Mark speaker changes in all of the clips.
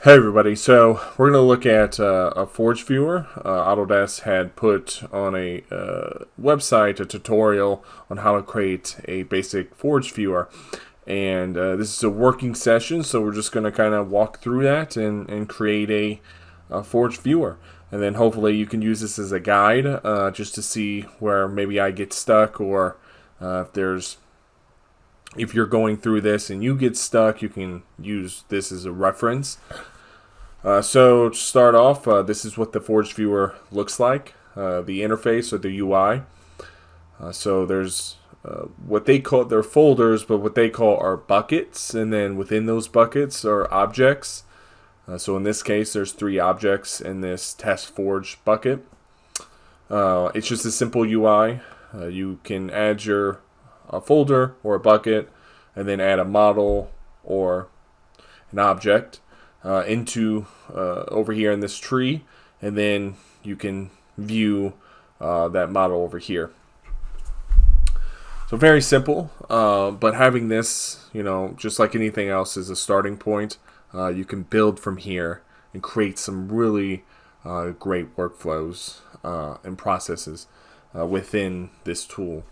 Speaker 1: Hey everybody, so we're going to look at a Forge viewer. Autodesk had put on a website a tutorial on how to create a basic Forge viewer. And this is a working session, so we're just going to kind of walk through that and create a Forge viewer. And then hopefully you can use this as a guide just to see where maybe I get stuck, or if you're going through this and you get stuck, you can use this as a reference. So to start off, this is what the Forge viewer looks like, the interface or the UI. So there's what they call their folders, but what they call are buckets, and then within those buckets are objects. So in this case, there's 3 objects in this test Forge bucket. It's just a simple UI. You can add your folder or a bucket, and then add a model or an object into over here in this tree, and then you can view that model over here. So very simple, but having this, just like anything else, is a starting point. You can build from here and create some really great workflows and processes within this tool.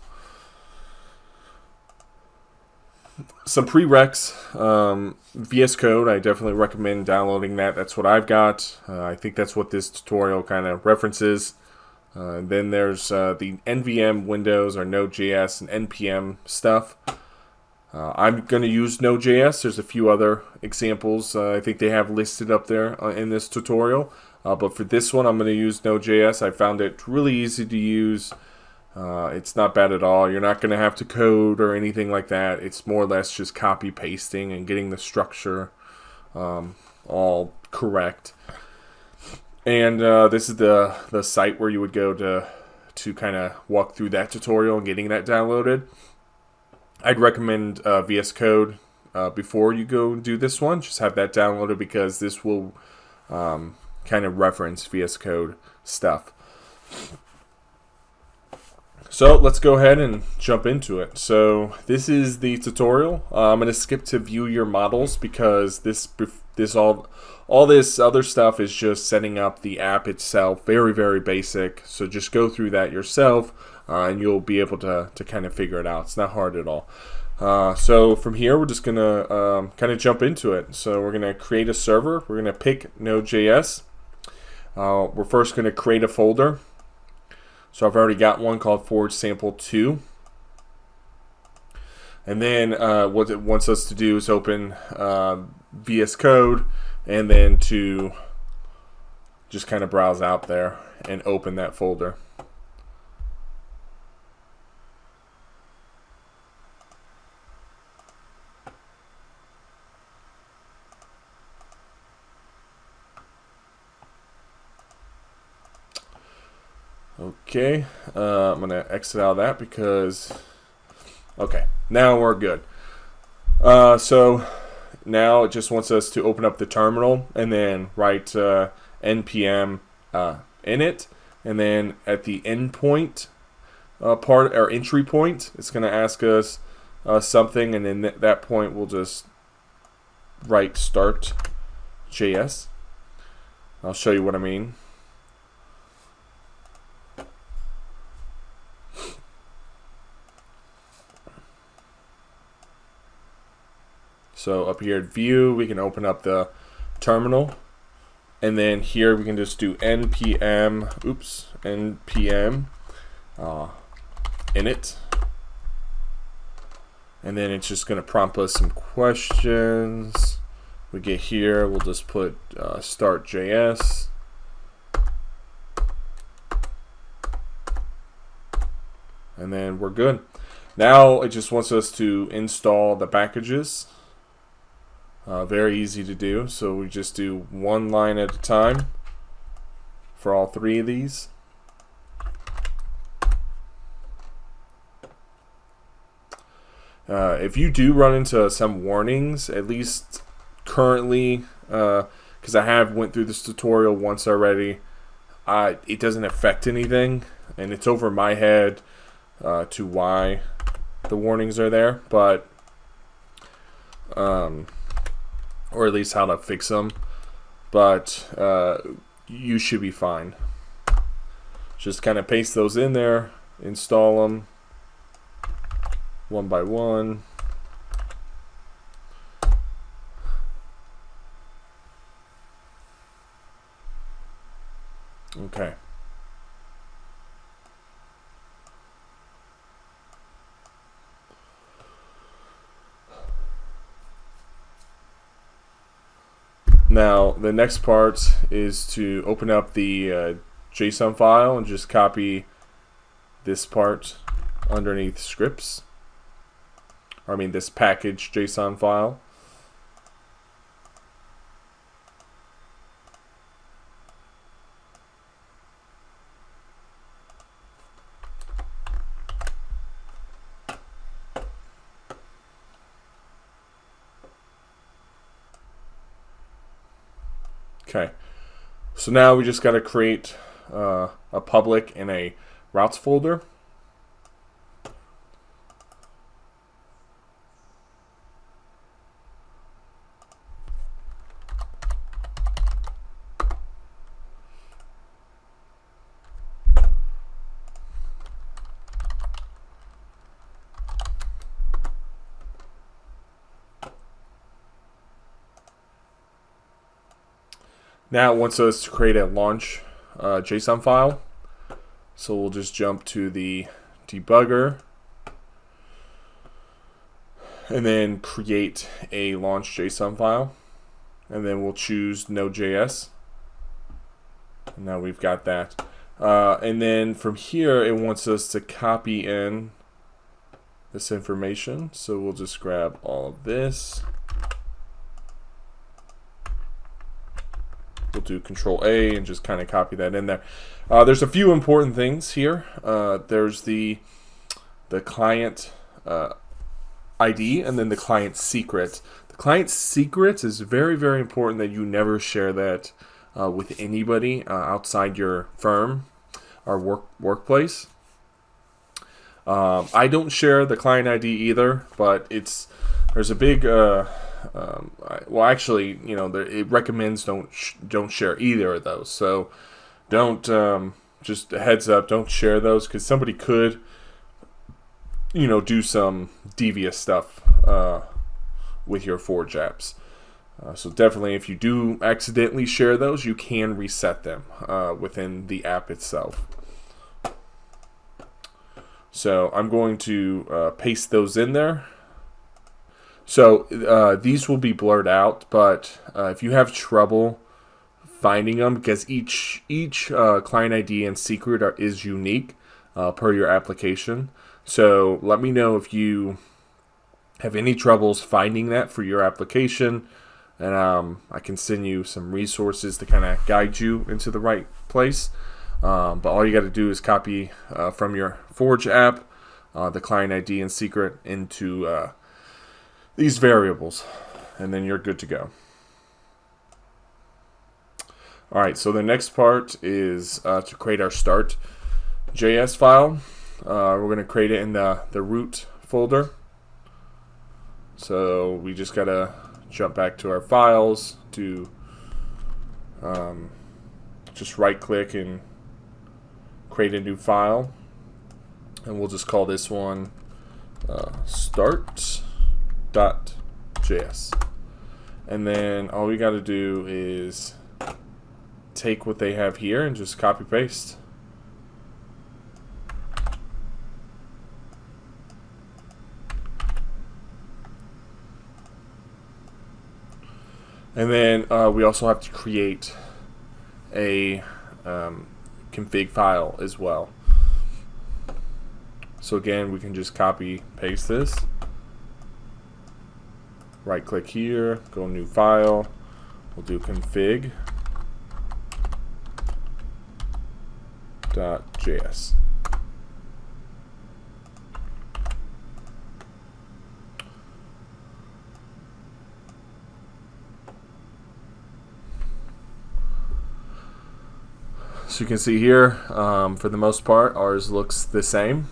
Speaker 1: Some prereqs, VS Code, I definitely recommend downloading that. That's what I've got. I think that's what this tutorial kind of references. Then there's the NVM, Windows, or Node.js, and NPM stuff. I'm going to use Node.js. There's a few other examples I think they have listed up there in this tutorial. But for this one, I'm going to use Node.js. I found it really easy to use. It's not bad at all. You're not going to have to code or anything like that. It's more or less just copy pasting and getting the structure all correct. And this is the site where you would go to kind of walk through that tutorial and getting that downloaded. I'd recommend VS Code before you go do this one. Just have that downloaded because this will kind of reference VS Code stuff. So let's go ahead and jump into it. So this is the tutorial. I'm going to skip to view your models because all this other stuff is just setting up the app itself. Very, very basic. So just go through that yourself and you'll be able to kind of figure it out. It's not hard at all. So from here, we're just going to kind of jump into it. So we're going to create a server. We're going to pick Node.js. We're first going to create a folder. So I've already got one called Forge Sample 2. And then what it wants us to do is open VS Code and then to just kind of browse out there and open that folder. Okay, I'm going to exit out of that because, okay, now we're good. So now it just wants us to open up the terminal and then write npm init, and then at the endpoint part, or entry point, it's going to ask us something, and then at that point we'll just write start.js. I'll show you what I mean. So up here at view, we can open up the terminal, and then here we can just do npm init, and then it's just going to prompt us some questions. We get here, we'll just put start.js, and then we're good. Now it just wants us to install the packages. Very easy to do, so we just do one line at a time for all 3 of these. If you do run into some warnings, at least currently, because I have went through this tutorial once already, it doesn't affect anything, and it's over my head to why the warnings are there, but or at least how to fix them. but you should be fine. Just kind of paste those in there, install them one by one. Okay. Now the next part is to open up the JSON file and just copy this part underneath scripts. I mean this package JSON file. Okay, so now we just got to create a public and a routes folder. Now it wants us to create a launch JSON file. So we'll just jump to the debugger and then create a launch JSON file. And then we'll choose Node.js. And now we've got that. And then from here it wants us to copy in this information. So we'll just grab all of this. We'll do Control A and just kind of copy that in there. There's a few important things here. There's the client ID and then the client secret. The client secret is very, very important that you never share that with anybody outside your firm or workplace. I don't share the client ID either, but there's a big well, actually, you know, it recommends don't share either of those. So don't just a heads up, don't share those because somebody could, you know, do some devious stuff with your Forge apps. So definitely, if you do accidentally share those, you can reset them within the app itself. So I'm going to paste those in there. So these will be blurred out, but if you have trouble finding them, because each client ID and secret is unique per your application. So let me know if you have any troubles finding that for your application, and I can send you some resources to kind of guide you into the right place. But all you got to do is copy from your Forge app the client ID and secret into these variables, and then you're good to go. Alright, so the next part is to create our start.js file. We're going to create it in the root folder. So we just got to jump back to our files, to just right click and create a new file. And we'll just call this one start.js. And then all we got to do is take what they have here and just copy paste. And then we also have to create a config file as well. So again, we can just copy paste this. Right click here, go new file. We'll do config.js. So you can see here, for the most part, ours looks the same.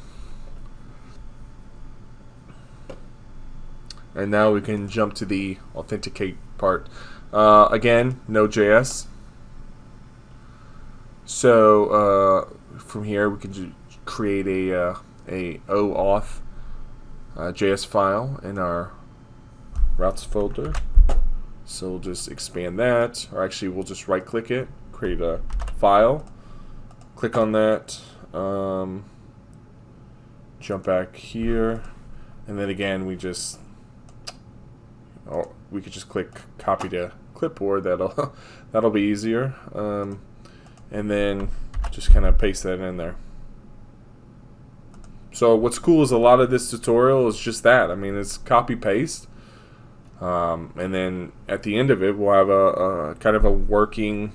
Speaker 1: And now we can jump to the authenticate part. Again, Node.js. So from here we can create a OAuth JS file in our routes folder. So we'll just expand that, or actually we'll just right click it, create a file, click on that, jump back here, and then again we could just click copy to clipboard. That'll be easier, and then just kind of paste that in there. So what's cool is a lot of this tutorial is just that. I mean, it's copy paste, and then at the end of it we'll have a kind of a working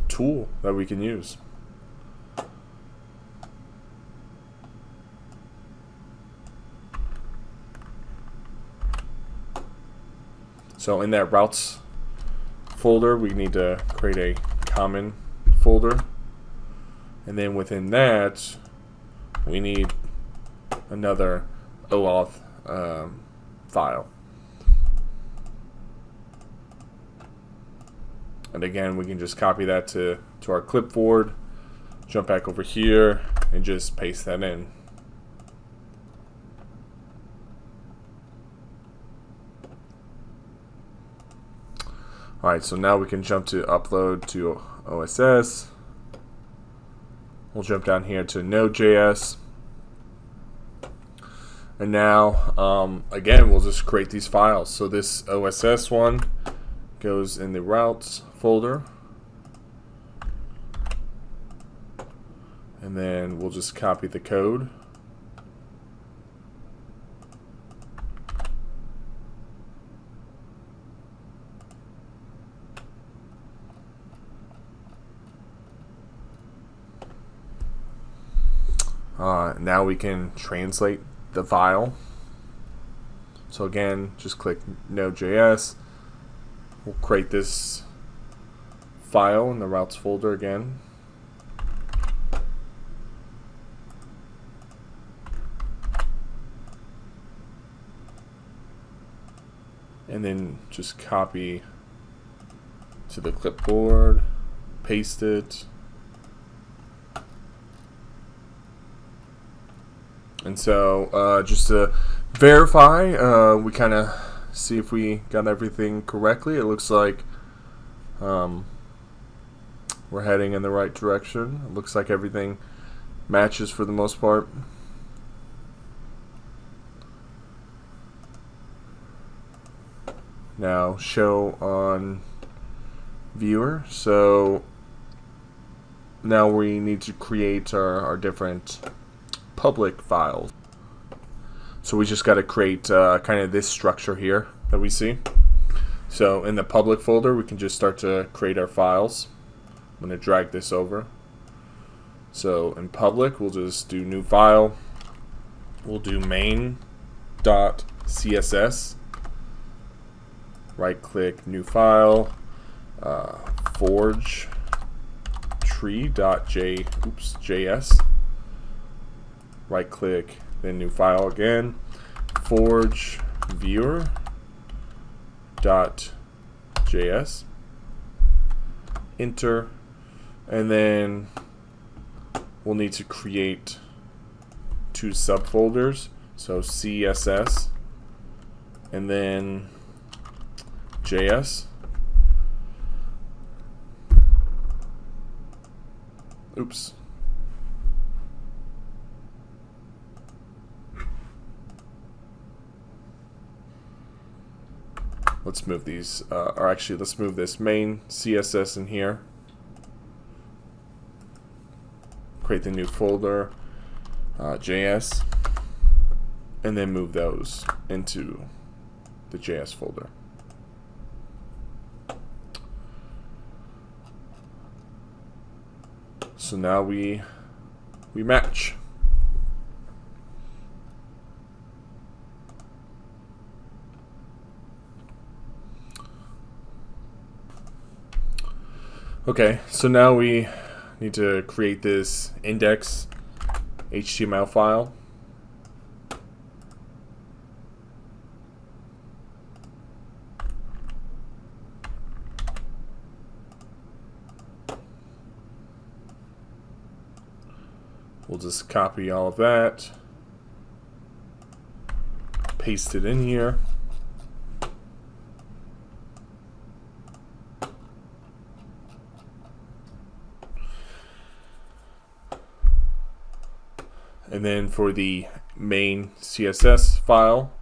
Speaker 1: tool that we can use. So in that routes folder we need to create a common folder, and then within that we need another OAuth file. And again, we can just copy that to our clipboard, jump back over here, and just paste that in. Alright, so now we can jump to upload to OSS. We'll jump down here to Node.js. And now, again, we'll just create these files. So this OSS one goes in the routes folder. And then we'll just copy the code. Now we can translate the file. So again, just click Node.js. We'll create this file in the routes folder again. And then just copy to the clipboard, paste it. And so just to verify, we kind of see if we got everything correctly. It looks like we're heading in the right direction. It looks like everything matches for the most part. Now show on viewer. So now we need to create our different public files. So we just got to create kind of this structure here that we see. So in the public folder we can just start to create our files. I'm going to drag this over. So in public we'll just do new file. We'll do main.css. Right click, new file, forge tree.js. Right click, then new file again, forge viewer.js. Enter, and then we'll need to create two subfolders. So CSS, and then JS. Oops. Let's move these, or actually let's move this main CSS in here. Create the new folder, JS, and then move those into the JS folder. So now we match. Okay, so now we need to create this index HTML file. We'll just copy all of that, paste it in here. And then for the main CSS file,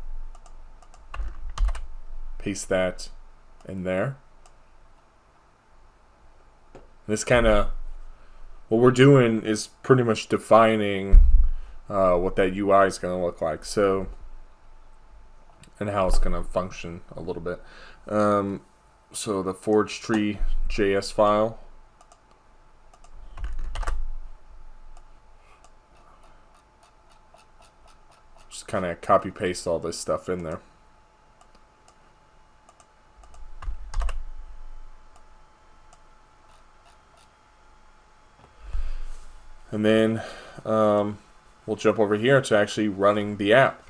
Speaker 1: paste that in there. This kind of, what we're doing is pretty much defining what that UI is going to look like. So, and how it's going to function a little bit. So the forge tree JS file. Just kind of copy paste all this stuff in there. And then we'll jump over here to actually running the app.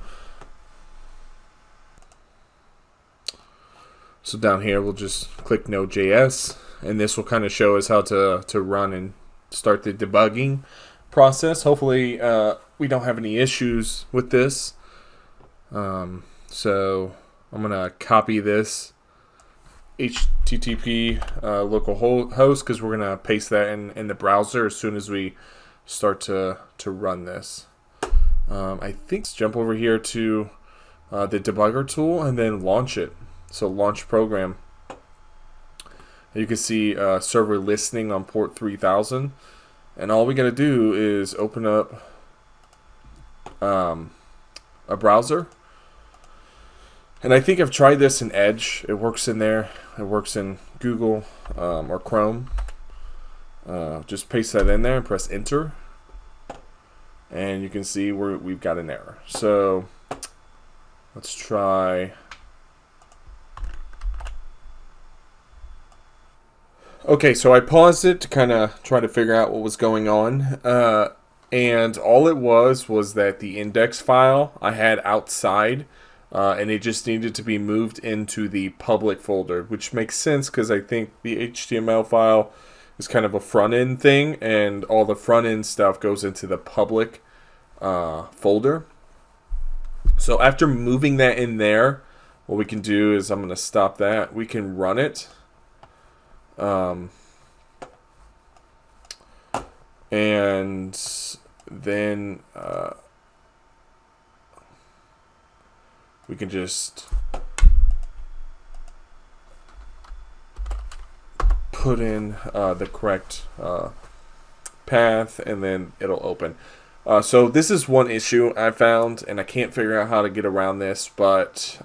Speaker 1: So down here, we'll just click Node.js, and this will kind of show us how to run and start the debugging process. Hopefully, we don't have any issues with this. So I'm going to copy this HTTP local host, because we're going to paste that in the browser as soon as we start to run this. I think let's jump over here to the debugger tool and then launch it. So launch program. You can see server listening on port 3000, and all we got to do is open up a browser. And I think I've tried this in Edge. It works in there. It works in Google or Chrome. Just paste that in there and press enter, and you can see we've got an error. So let's try. Okay, so I paused it to kind of try to figure out what was going on, and all it was that the index file I had outside, and it just needed to be moved into the public folder, which makes sense because I think the HTML file is kind of a front-end thing, and all the front-end stuff goes into the public folder. So after moving that in there, what we can do is, I'm going to stop that. We can run it. And then we can just put in the correct path, and then it'll open. So this is one issue I found, and I can't figure out how to get around this, but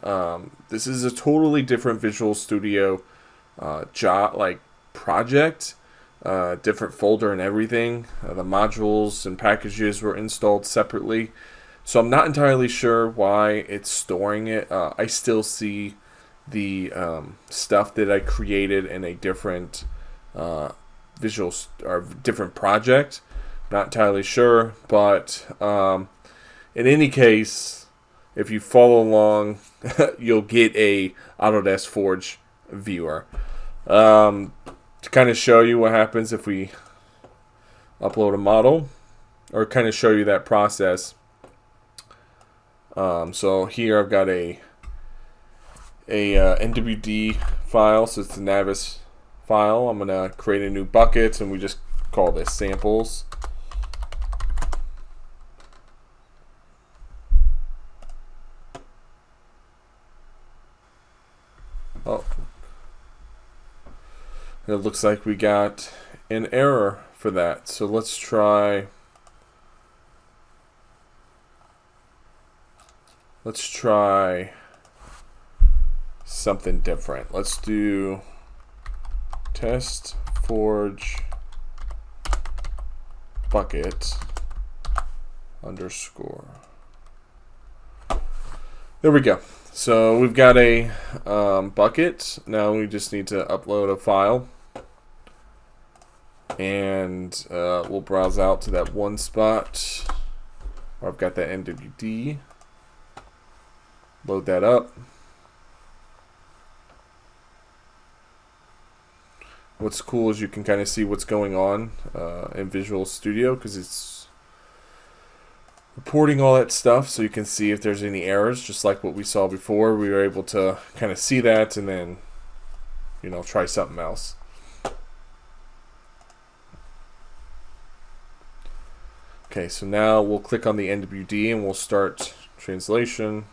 Speaker 1: this is a totally different Visual Studio project, different folder and everything. The modules and packages were installed separately, so I'm not entirely sure why it's storing it. I still see the stuff that I created in a different visual or different project. Not entirely sure, but in any case, if you follow along, you'll get a Autodesk Forge viewer. To kind of show you what happens if we upload a model, or kind of show you that process. So here I've got a NWD file, so it's the Navis file. I'm gonna create a new bucket, and we just call this samples. Oh, it looks like we got an error for that. So let's try. Let's try something different. Let's do test forge bucket underscore. There we go. So we've got a bucket. Now we just need to upload a file, and we'll browse out to that one spot where I've got that NWD. Load that up. What's cool is you can kind of see what's going on in Visual Studio, because it's reporting all that stuff so you can see if there's any errors, just like what we saw before. We were able to kind of see that and then, try something else. Okay, so now we'll click on the NWD and we'll start translation.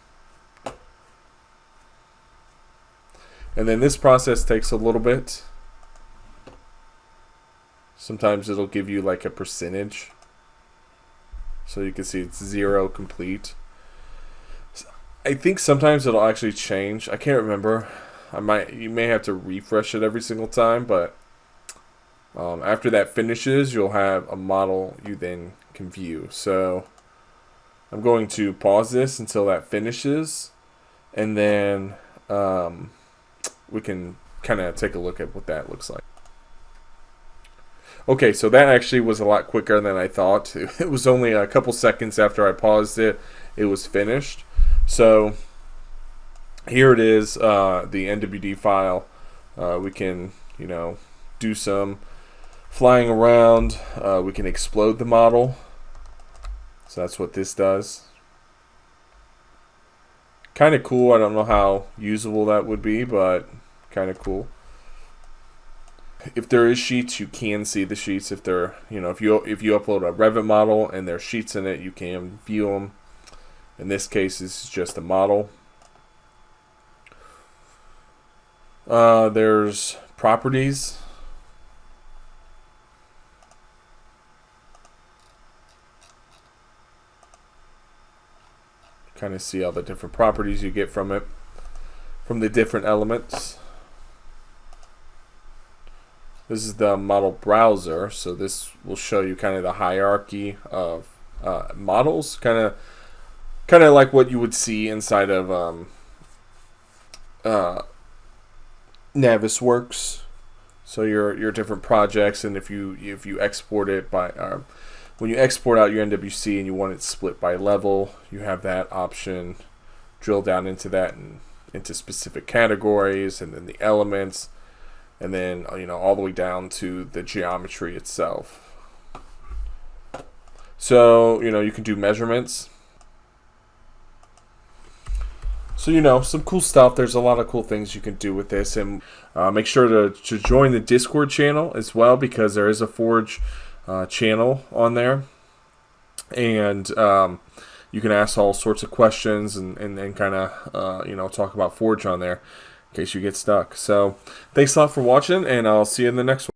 Speaker 1: And then this process takes a little bit. Sometimes it'll give you like a percentage. So you can see it's 0 complete. I think sometimes it'll actually change. I can't remember. You may have to refresh it every single time, but after that finishes, you'll have a model you then can view. So I'm going to pause this until that finishes, and then we can kind of take a look at what that looks like. Okay, so that actually was a lot quicker than I thought. It was only a couple seconds after I paused it, it was finished. So here it is, the NWD file. We can, do some flying around. We can explode the model. So that's what this does. Kind of cool. I don't know how usable that would be, but kind of cool. If there is sheets, you can see the sheets. If they're, if you upload a Revit model and there's sheets in it, you can view them. In this case, this is just a model. There's properties. Kind of see all the different properties you get from it, from the different elements. This is the model browser, so this will show you kind of the hierarchy of models, kind of like what you would see inside of Navisworks. So your different projects, and if you export it by when you export out your NWC and you want it split by level, you have that option. Drill down into that and into specific categories, and then the elements. And then, all the way down to the geometry itself. So, you can do measurements. So, some cool stuff. There's a lot of cool things you can do with this. And make sure to join the Discord channel as well, because there is a Forge channel on there. And you can ask all sorts of questions and kind of, talk about Forge on there, in case you get stuck. So thanks a lot for watching, and I'll see you in the next one.